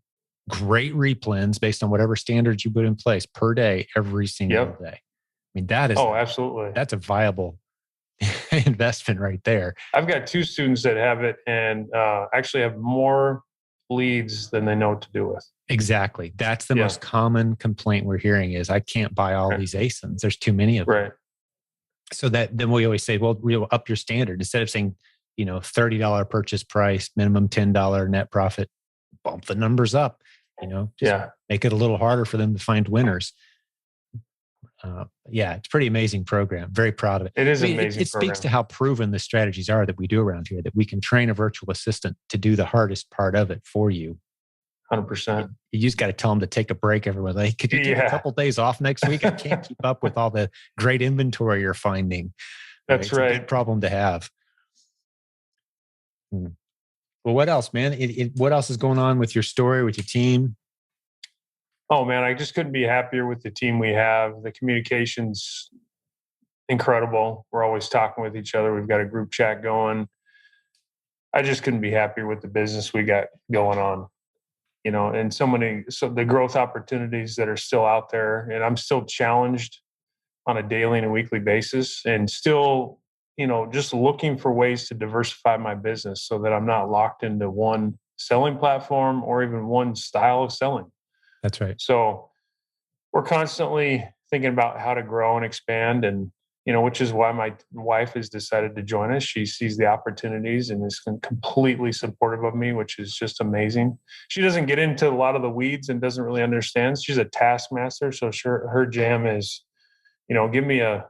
great replens based on whatever standards you put in place per day, every single day. I mean, that is, absolutely. That's a viable investment right there. I've got 2 students that have it and actually have more leads than they know what to do with. Exactly. That's the most common complaint we're hearing is I can't buy all these ASINs. There's too many of them. Right. So then we always say, well, we'll up your standard. Instead of saying, $30 purchase price, minimum $10 net profit, bump the numbers up, make it a little harder for them to find winners. It's a pretty amazing program. Very proud of it. It is amazing. It speaks to how proven the strategies are that we do around here, that we can train a virtual assistant to do the hardest part of it for you 100%. You just got to tell them to take a break. Everyone, like, could you take a couple days off next week? I can't keep up with all the great inventory you're finding. That's It's a good problem to have. Well, what else, man? What else is going on with your story, with your team? Oh man, I just couldn't be happier with the team we have. The communication's incredible. We're always talking with each other. We've got a group chat going. I just couldn't be happier with the business we got going on, and so the growth opportunities that are still out there. And I'm still challenged on a daily and a weekly basis, and still, just looking for ways to diversify my business so that I'm not locked into one selling platform or even one style of selling. That's right. So we're constantly thinking about how to grow and expand, and which is why my wife has decided to join us. She sees the opportunities and is completely supportive of me, which is just amazing. She doesn't get into a lot of the weeds and doesn't really understand. She's a taskmaster, so her jam is, give me a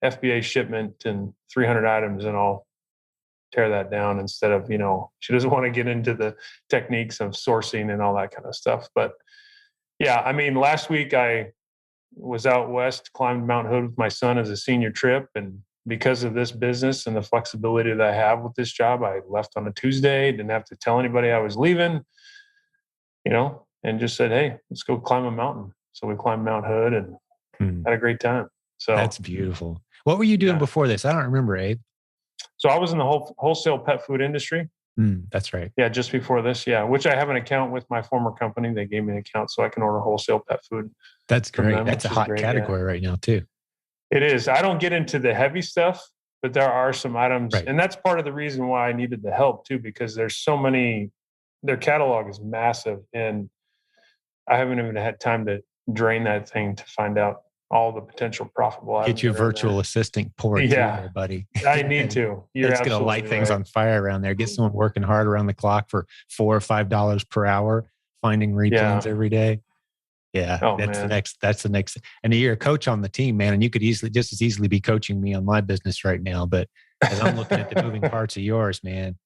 FBA shipment and 300 items, and I'll tear that down, instead of, she doesn't want to get into the techniques of sourcing and all that kind of stuff. But yeah, I mean, last week I was out west, climbed Mount Hood with my son as a senior trip. And because of this business and the flexibility that I have with this job, I left on a Tuesday, didn't have to tell anybody I was leaving, and just said, hey, let's go climb a mountain. So we climbed Mount Hood and had a great time. So that's beautiful. What were you doing before this? I don't remember, Abe. So I was in the wholesale pet food industry. That's right. Yeah, just before this. Yeah, which I have an account with my former company. They gave me an account so I can order wholesale pet food. That's great. That's a hot category right now too. It is. I don't get into the heavy stuff, but there are some items. Right. And that's part of the reason why I needed the help too, because there's so many, their catalog is massive. And I haven't even had time to drain that thing to find out all the potential profitable items. Get your virtual assistant pouring through there, buddy. I need to. It's going to light things on fire around there. Get someone working hard around the clock for $4 or $5 per hour, finding returns every day. Yeah, that's the next. And you're a coach on the team, man, and you could just as easily be coaching me on my business right now. But as I'm looking at the moving parts of yours, man,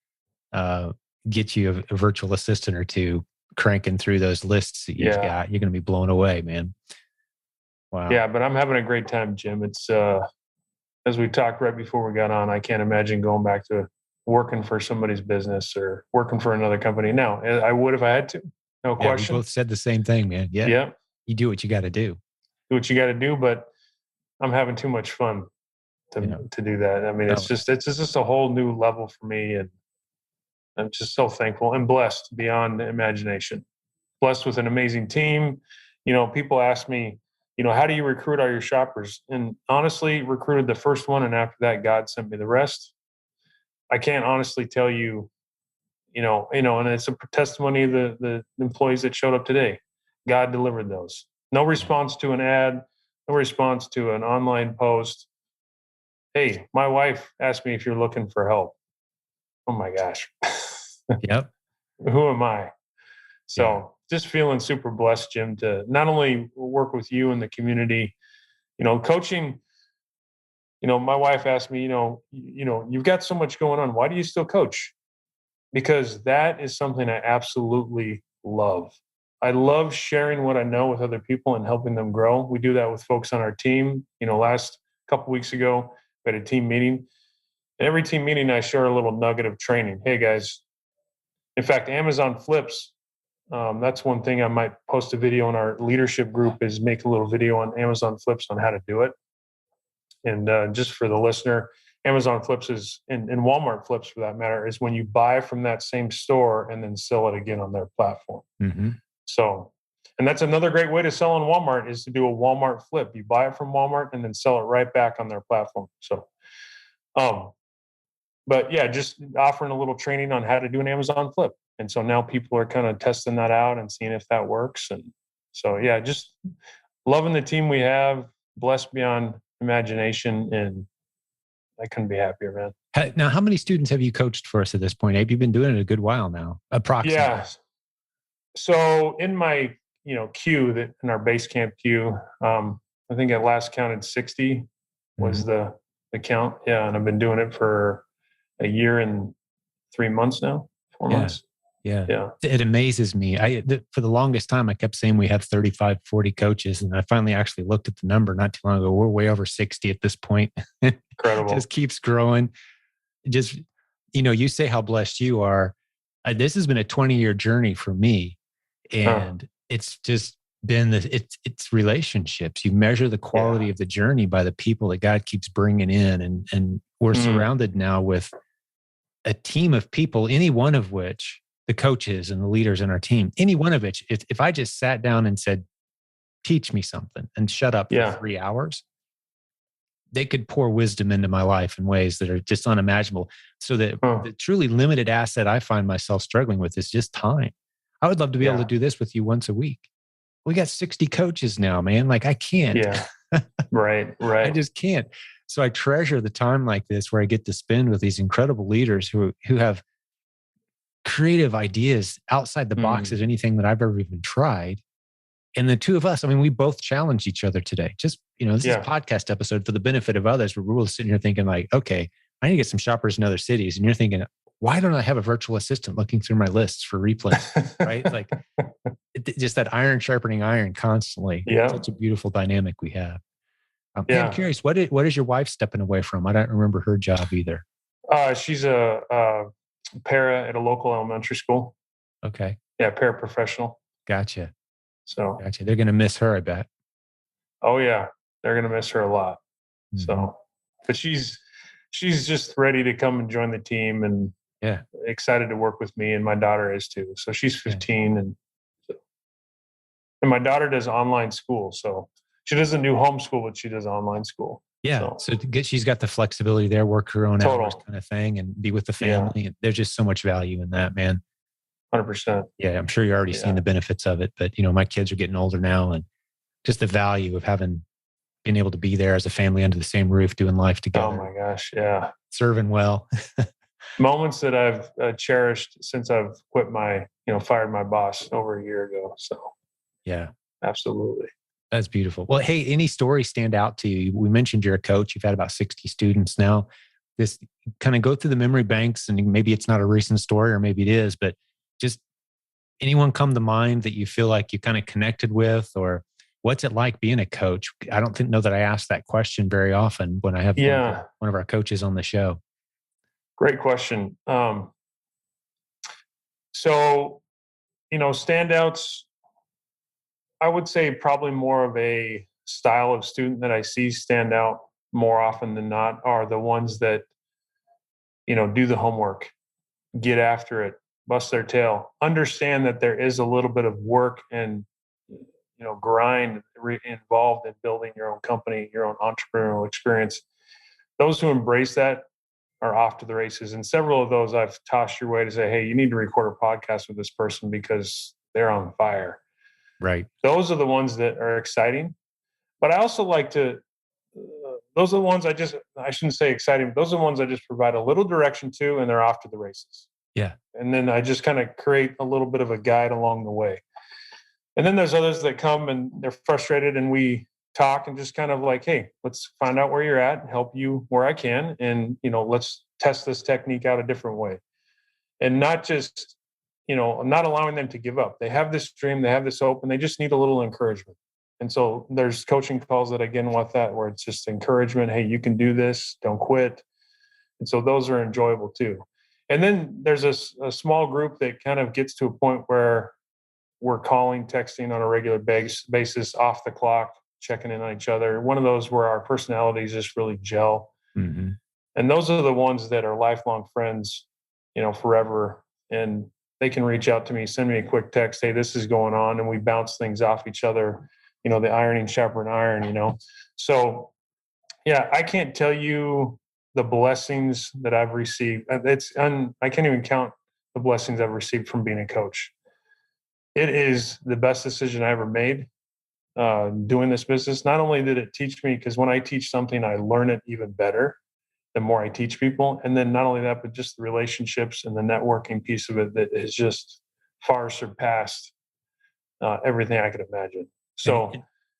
get you a virtual assistant or two cranking through those lists that you've got. You're going to be blown away, man. Wow. Yeah, but I'm having a great time, Jim. It's as we talked right before we got on, I can't imagine going back to working for somebody's business or working for another company. Now, I would if I had to. No question. We both said the same thing, man. Yeah. You do what you got to do. Do what you got to do, but I'm having too much fun to do that. I mean, it's just a whole new level for me, and I'm just so thankful and blessed beyond imagination. Blessed with an amazing team. People ask me, how do you recruit all your shoppers? And honestly, recruited the first one, and after that, God sent me the rest. I can't honestly tell you, and it's a testimony of the employees that showed up today. God delivered those. No response to an ad, no response to an online post. Hey, my wife asked me if you're looking for help. Oh my gosh. Yep. Who am I? So just feeling super blessed, Jim, to not only work with you and the community, coaching. My wife asked me, you've got so much going on. Why do you still coach? Because that is something I absolutely love. I love sharing what I know with other people and helping them grow. We do that with folks on our team. Last couple weeks ago, we had a team meeting. And every team meeting, I share a little nugget of training. Hey, guys. In fact, Amazon Flips, that's one thing I might post a video in our leadership group, is make a little video on Amazon Flips on how to do it. And just for the listener, Amazon Flips is, and Walmart Flips for that matter, is when you buy from that same store and then sell it again on their platform. Mm-hmm. So, and that's another great way to sell on Walmart, is to do a Walmart flip. You buy it from Walmart and then sell it right back on their platform. So, but yeah, just offering a little training on how to do an Amazon flip. And so now people are kind of testing that out and seeing if that works. And so, yeah, just loving the team we have, blessed beyond imagination, and I couldn't be happier, man. Now, how many students have you coached for us at this point, Abe? You've been doing it a good while now, approximately. Yeah. So in my, queue, that in our base camp queue, I think at last counted 60 was the count. Yeah. And I've been doing it for a year and 3 months now, 4 months. Yeah. Yeah. It amazes me. For the longest time, I kept saying we have 35, 40 coaches. And I finally actually looked at the number not too long ago. We're way over 60 at this point. It Incredible. just keeps growing. Just, you say how blessed you are. This has been a 20-year journey for me. And it's just been it's relationships. You measure the quality of the journey by the people that God keeps bringing in. And we're surrounded now with a team of people, any one of which, the coaches and the leaders in our team, any one of which, if I just sat down and said, teach me something and shut up for 3 hours, they could pour wisdom into my life in ways that are just unimaginable. So that the truly limited asset I find myself struggling with is just time. I would love to be able to do this with you once a week. We got 60 coaches now, man. Like I can't. Yeah. Right. I just can't. So I treasure the time like this where I get to spend with these incredible leaders who have creative ideas outside the box of anything that I've ever even tried. And the two of us, I mean, we both challenged each other today. Just, this is a podcast episode for the benefit of others. We're really sitting here thinking like, okay, I need to get some shoppers in other cities. And you're thinking, why don't I have a virtual assistant looking through my lists for replays? Right? Like just that iron sharpening iron constantly. Yeah. Such a beautiful dynamic we have. I'm curious, what is your wife stepping away from? I don't remember her job either. She's a para at a local elementary school. Okay. Yeah, paraprofessional. Gotcha. So they're going to miss her, I bet. Oh yeah, they're going to miss her a lot. Mm-hmm. So, but she's just ready to come and join the team, and excited to work with me. And my daughter is too. So she's 15, and my daughter does online school. So she doesn't do homeschool, but she does online school. Yeah. So she's got the flexibility there, work her own hours kind of thing, and be with the family. And there's just so much value in that, man. 100%. Yeah, I'm sure you're already seeing the benefits of it. But my kids are getting older now, and just the value of being able to be there as a family under the same roof, doing life together. Oh my gosh, yeah, serving well. Moments that I've cherished since I've quit fired my boss over a year ago. So yeah, absolutely. That's beautiful. Well, hey, any stories stand out to you? We mentioned you're a coach. You've had about 60 students now. This kind of go through the memory banks, and maybe it's not a recent story, or maybe it is, but just anyone come to mind that you feel like you kind of connected with, or what's it like being a coach? I don't know that I ask that question very often when I have one of our coaches on the show. Great question. So, standouts, I would say probably more of a style of student that I see stand out more often than not are the ones that, do the homework, get after it, bust their tail, understand that there is a little bit of work and, grind involved in building your own company, your own entrepreneurial experience. Those who embrace that are off to the races. And several of those I've tossed your way to say, hey, you need to record a podcast with this person because they're on fire. Right. Those are the ones that are exciting. But I also like to, those are the ones I shouldn't say exciting, but those are the ones I just provide a little direction to, and they're off to the races. Yeah. And then I just kind of create a little bit of a guide along the way. And then there's others that come and they're frustrated, and we talk and just kind of like, hey, let's find out where you're at, help you where I can. And, let's test this technique out a different way. And not just, not allowing them to give up. They have this dream, they have this hope, and they just need a little encouragement. And so there's coaching calls that again with that, where it's just encouragement. Hey, you can do this. Don't quit. And so those are enjoyable too. And then there's a small group that kind of gets to a point where we're calling, texting on a regular basis, off the clock, checking in on each other. One of those where our personalities just really gel. Mm-hmm. And those are the ones that are lifelong friends, forever. And they can reach out to me, send me a quick text. Hey, this is going on. And we bounce things off each other, the ironing sharper than iron, So yeah, I can't tell you the blessings that I've received. I can't even count the blessings I've received from being a coach. It is the best decision I ever made doing this business. Not only did it teach me, because when I teach something, I learn it even better the more I teach people. And then not only that, but just the relationships and the networking piece of it that has just far surpassed everything I could imagine. So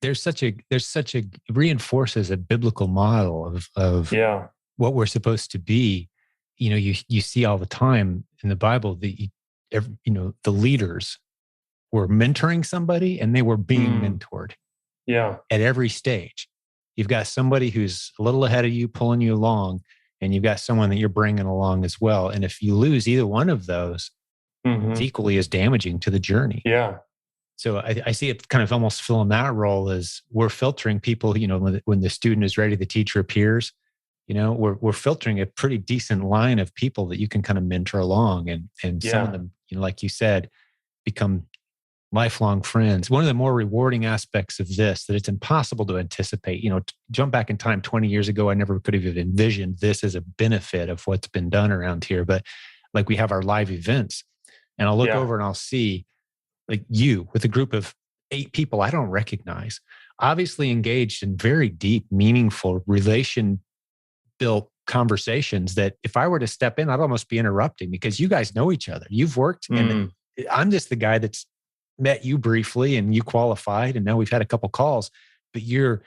there's such a reinforces a biblical model of what we're supposed to be. You see all the time in the Bible that the leaders were mentoring somebody and they were being mentored. Yeah. At every stage. You've got somebody who's a little ahead of you, pulling you along, and you've got someone that you're bringing along as well. And if you lose either one of those, it's equally as damaging to the journey. Yeah. So I see it kind of almost filling that role as we're filtering people, when the student is ready, the teacher appears, we're filtering a pretty decent line of people that you can kind of mentor along. And some of them, like you said, become lifelong friends. One of the more rewarding aspects of this that it's impossible to anticipate, jump back in time 20 years ago, I never could have envisioned this as a benefit of what's been done around here. But like we have our live events and I'll look over and I'll see like you with a group of 8 people I don't recognize, obviously engaged in very deep, meaningful relation built conversations that if I were to step in, I'd almost be interrupting because you guys know each other. You've worked and I'm just the guy that's met you briefly and you qualified and now we've had a couple calls, but you're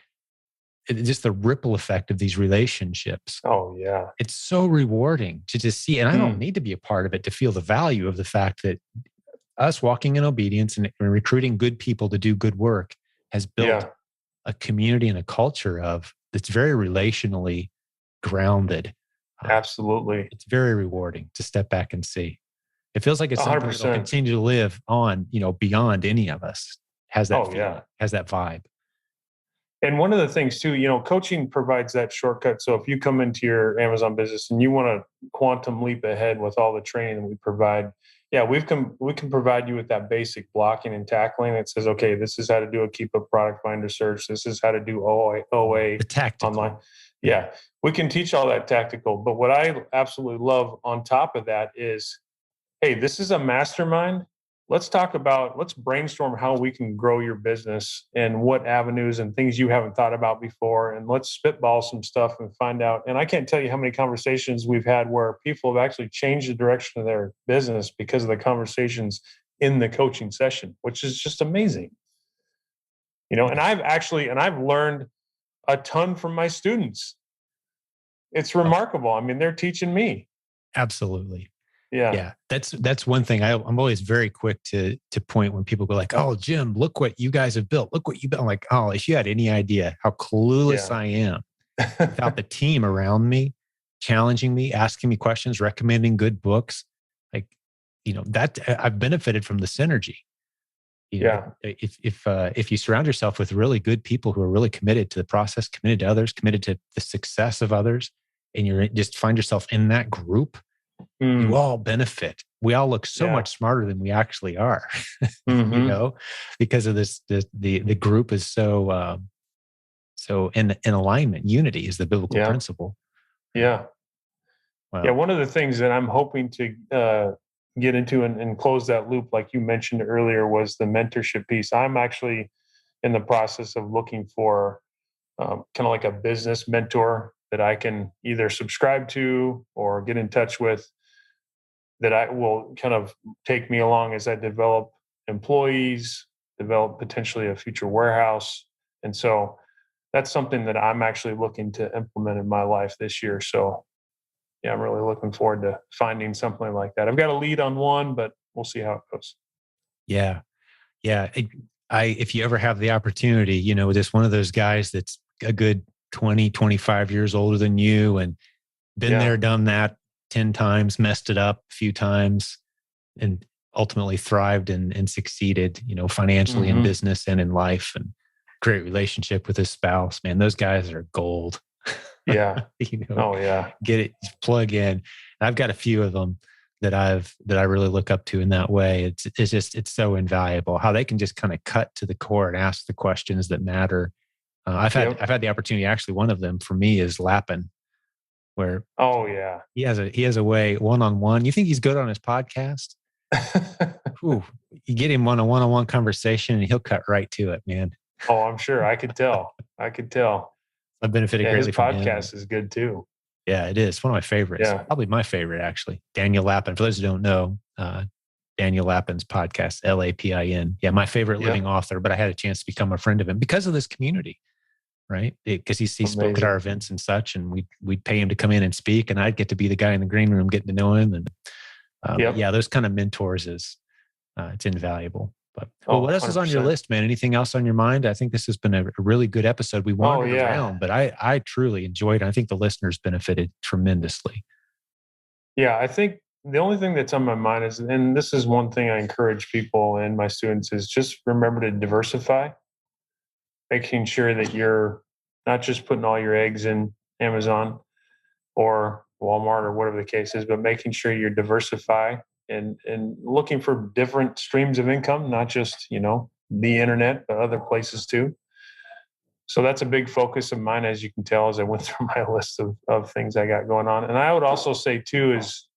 just the ripple effect of these relationships. Oh yeah. It's so rewarding to just see. And I don't need to be a part of it to feel the value of the fact that us walking in obedience and recruiting good people to do good work has built a community and a culture that's very relationally grounded. Absolutely. It's very rewarding to step back and see. It feels like it's something that will continue to live on, beyond any of us. Has that feeling, has that vibe. And one of the things too, coaching provides that shortcut. So if you come into your Amazon business and you want to quantum leap ahead with all the training that we provide, we can provide you with that basic blocking and tackling. It says, okay, this is how to do a keep up product finder search. This is how to do OA the tactical online. Yeah, we can teach all that tactical. But what I absolutely love on top of that is, hey, this is a mastermind. Let's brainstorm how we can grow your business and what avenues and things you haven't thought about before. And let's spitball some stuff and find out. And I can't tell you how many conversations we've had where people have actually changed the direction of their business because of the conversations in the coaching session, which is just amazing. And I've learned a ton from my students. It's remarkable. I mean, they're teaching me. Absolutely. Yeah. That's one thing. I'm always very quick to point when people go like, "Oh, Jim, look what you guys have built. Look what you built." I'm like, "Oh, if you had any idea how clueless I am without the team around me, challenging me, asking me questions, recommending good books, like, that I've benefited from the synergy. If you surround yourself with really good people who are really committed to the process, committed to others, committed to the success of others, and you just find yourself in that group, you all benefit. We all look so much smarter than we actually are, because of this. The group is so in alignment. Unity is the biblical principle. Yeah. Wow. Yeah. One of the things that I'm hoping to get into and close that loop, like you mentioned earlier, was the mentorship piece. I'm actually in the process of looking for kind of like a business mentor that I can either subscribe to or get in touch with, that I will kind of take me along as I develop employees, develop potentially a future warehouse. And so that's something that I'm actually looking to implement in my life this year. So I'm really looking forward to finding something like that. I've got a lead on one, but we'll see how it goes. Yeah. Yeah. If you ever have the opportunity, just one of those guys that's a good 20, 25 years older than you and been there, done that 10 times, messed it up a few times, and ultimately thrived and succeeded, financially in business and in life, and great relationship with his spouse. Man, those guys are gold. Yeah. Oh yeah. Get it, plug in. And I've got a few of them that I really look up to in that way. It's so invaluable how they can just kind of cut to the core and ask the questions that matter. I've had the opportunity. Actually, one of them for me is Lappin, where he has a way one-on-one. You think he's good on his podcast? Ooh, you get him on a one-on-one conversation and he'll cut right to it, man. Oh, I'm sure. I could tell. I've benefited greatly from his podcast is good too. Yeah, it is. One of my favorites. Yeah. Probably my favorite, actually. Daniel Lappin. For those who don't know, Daniel Lappin's podcast, Lapin. Yeah, my favorite living author, but I had a chance to become a friend of him because of this community, right? Because he spoke at our events and such, and we'd pay him to come in and speak, and I'd get to be the guy in the green room getting to know him. And But yeah, those kind of mentors it's invaluable. But what else is on your 100%. list, man? Anything else on your mind? I think this has been a really good episode. We wandered around, but I truly enjoyed it. I think the listeners benefited tremendously. Yeah, I think the only thing that's on my mind is, and this is one thing I encourage people and my students, is just remember to diversify, making sure that you're not just putting all your eggs in Amazon or Walmart or whatever the case is, but making sure you're diversify and looking for different streams of income, not just, the internet, but other places too. So that's a big focus of mine, as you can tell, as I went through my list of things I got going on. And I would also say too is,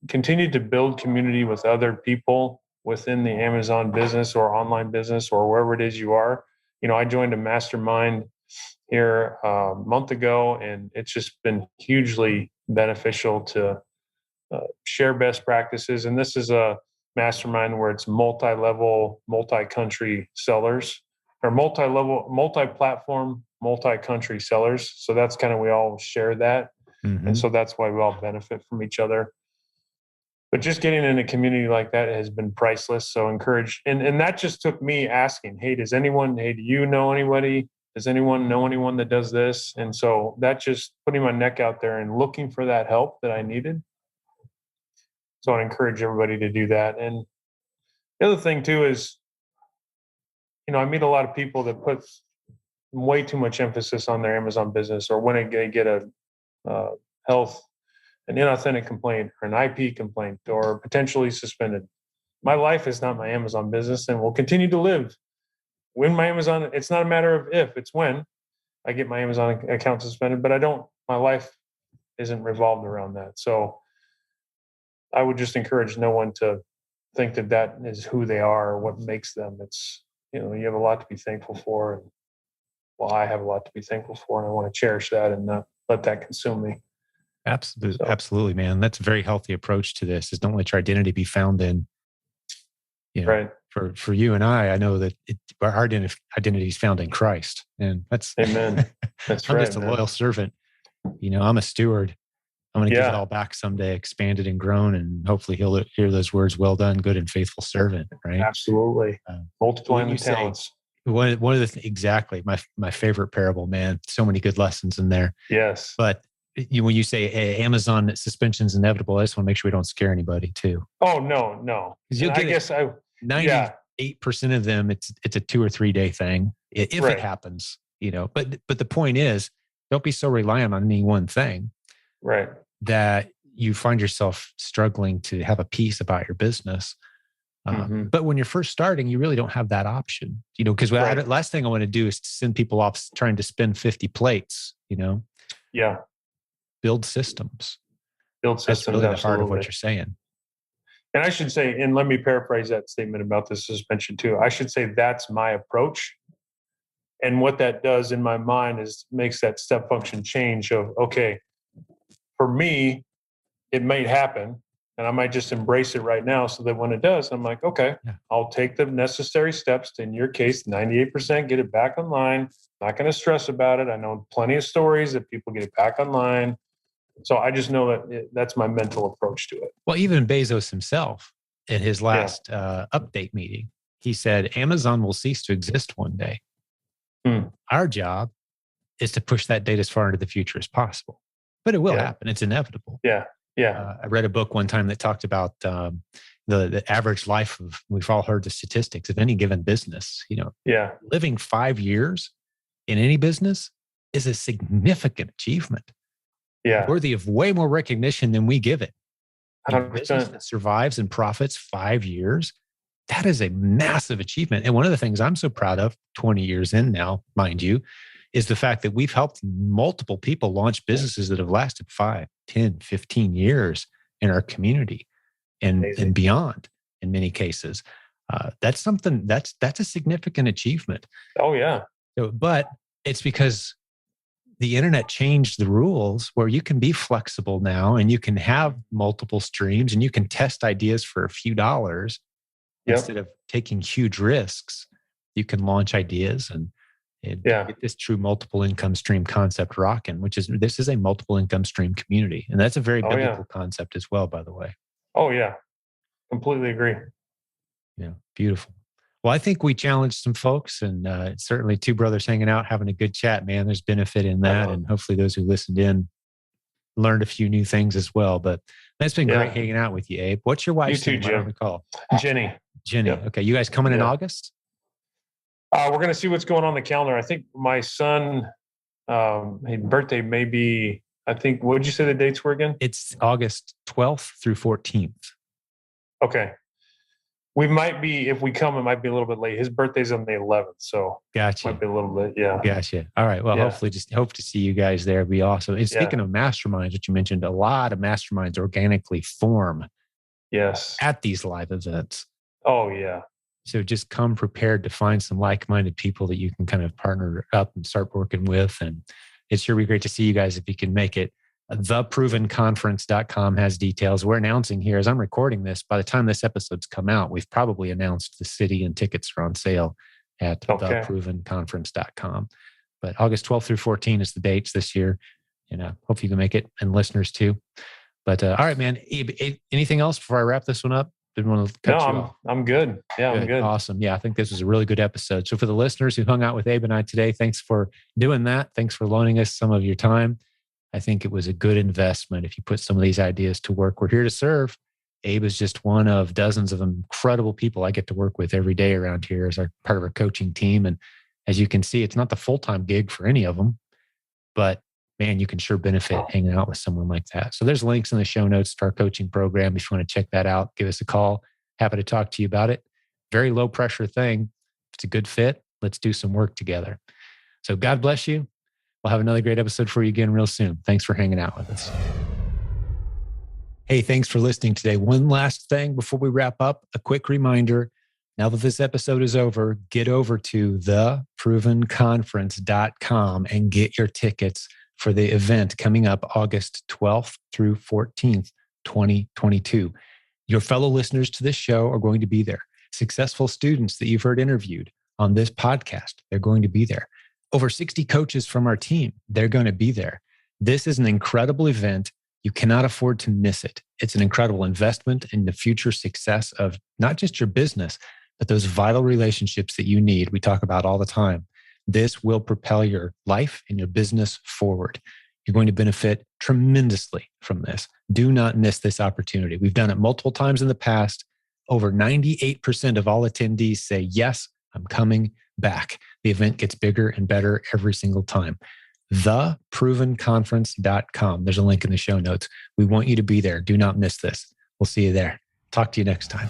continue to build community with other people within the Amazon business or online business or wherever it is you are. I joined a mastermind here a month ago, and it's just been hugely beneficial to share best practices. And this is a mastermind where it's multi-level, multi-country sellers, or multi-level, multi-platform, multi-country sellers. So that's kind of, we all share that. Mm-hmm. And so that's why we all benefit from each other. But just getting in a community like that has been priceless. So encourage, and that just took me asking, hey, do you know anybody? Does anyone know anyone that does this? And so that just putting my neck out there and looking for that help that I needed. So I encourage everybody to do that. And the other thing too is, I meet a lot of people that put way too much emphasis on their Amazon business, or when they get a an inauthentic complaint or an IP complaint or potentially suspended. My life is not my Amazon business and will continue to live. When my Amazon, it's not a matter of if, it's when I get my Amazon account suspended, but my life isn't revolved around that. So I would just encourage no one to think that is who they are or what makes them. It's, you have a lot to be thankful for. And, I have a lot to be thankful for, and I want to cherish that and not let that consume me. Absolutely. Absolutely, man. That's a very healthy approach to this, is don't let your identity be found in, right. For you and I know that our identity is found in Christ. And that's, amen. That's I'm right. just a loyal servant. I'm a steward. I'm going to give it all back someday, expanded and grown. And hopefully he'll hear those words, well done, good and faithful servant. Right. Absolutely. Multiplying the talents. One of the exactly my favorite parable, man. So many good lessons in there. Yes. But when you say Amazon suspension is inevitable, I just want to make sure we don't scare anybody too. Oh no. You'll get 98% of them. It's a 2 or 3 day thing if it happens. But the point is, don't be so reliant on any one thing, right? That you find yourself struggling to have a peace about your business. But when you're first starting, you really don't have that option, because last thing I want to do is to send people off trying to spin 50 plates, Yeah. Build systems. That's really the heart of what you're saying. And I should say, and let me paraphrase that statement about the suspension too. I should say that's my approach. And what that does in my mind is makes that step function change of, okay, for me, it might happen. And I might just embrace it right now so that when it does, I'm like, okay, I'll take the necessary steps to, in your case, 98%, get it back online. Not going to stress about it. I know plenty of stories that people get it back online. So I just know that that's my mental approach to it. Well, even Bezos himself, in his last update meeting, he said, Amazon will cease to exist one day. Our job is to push that date as far into the future as possible. But it will happen. It's inevitable. Yeah. I read a book one time that talked about the average life of, we've all heard the statistics of any given business, living 5 years in any business is a significant achievement. Worthy of way more recognition than we give it. A business that survives and profits 5 years, that is a massive achievement. And one of the things I'm so proud of, 20 years in now, mind you, is the fact that we've helped multiple people launch businesses that have lasted 5, 10, 15 years in our community and beyond in many cases. That's something that's a significant achievement. Oh, yeah. But it's because the internet changed the rules where you can be flexible now and you can have multiple streams and you can test ideas for a few dollars instead of taking huge risks. You can launch ideas and get this true multiple income stream concept rocking, this is a multiple income stream community. And that's a very biblical concept as well, by the way. Oh yeah, completely agree. Yeah, beautiful. Well, I think we challenged some folks, and certainly two brothers hanging out, having a good chat, man. There's benefit in Right that. on. And hopefully those who listened in learned a few new things as well. But that's been great Yeah. hanging out with you, Abe. What's your You wife's too, name? I don't Jim. recall. Jenny. Jenny. Yep. Okay. You guys coming in Yeah. August? We're going to see what's going on the calendar. I think my son, his birthday may be, I think, what did you say the dates were again? It's August 12th through 14th. Okay. We might be, if we come, it might be a little bit late. His birthday's on the 11th. So Gotcha. might be a little bit. Yeah. Gotcha. All right. Well, Yeah. hopefully just hope to see you guys there. It'd be awesome. And speaking Yeah. of masterminds, which you mentioned, a lot of masterminds organically form Yes. at these live events. Oh, yeah. So just come prepared to find some like-minded people that you can kind of partner up and start working with. And it's sure be great to see you guys if you can make it. Theprovenconference.com has details. We're announcing here as I'm recording this. By the time this episode's come out, we've probably announced the city and tickets are on sale at theprovenconference.com. But August 12th through 14 is the dates this year. And hope you can make it, and listeners too. But all right, man. Abe, anything else before I wrap this one up? Didn't want to cut you off. I'm good. Yeah, I'm good. Awesome. Yeah, I think this was a really good episode. So for the listeners who hung out with Abe and I today, thanks for doing that. Thanks for loaning us some of your time. I think it was a good investment if you put some of these ideas to work. We're here to serve. Abe is just one of dozens of incredible people I get to work with every day around here as part of our coaching team. And as you can see, it's not the full-time gig for any of them, but man, you can sure benefit hanging out with someone like that. So there's links in the show notes to our coaching program. If you want to check that out, give us a call. Happy to talk to you about it. Very low pressure thing. If it's a good fit, let's do some work together. So God bless you. We'll have another great episode for you again real soon. Thanks for hanging out with us. Hey, thanks for listening today. One last thing before we wrap up, a quick reminder. Now that this episode is over, get over to theprovenconference.com and get your tickets for the event coming up August 12th through 14th, 2022. Your fellow listeners to this show are going to be there. Successful students that you've heard interviewed on this podcast, they're going to be there. Over 60 coaches from our team, they're going to be there. This is an incredible event. You cannot afford to miss it. It's an incredible investment in the future success of not just your business, but those vital relationships that you need. We talk about all the time. This will propel your life and your business forward. You're going to benefit tremendously from this. Do not miss this opportunity. We've done it multiple times in the past. Over 98% of all attendees say, yes, I'm coming back. The event gets bigger and better every single time. Theprovenconference.com. There's a link in the show notes. We want you to be there. Do not miss this. We'll see you there. Talk to you next time.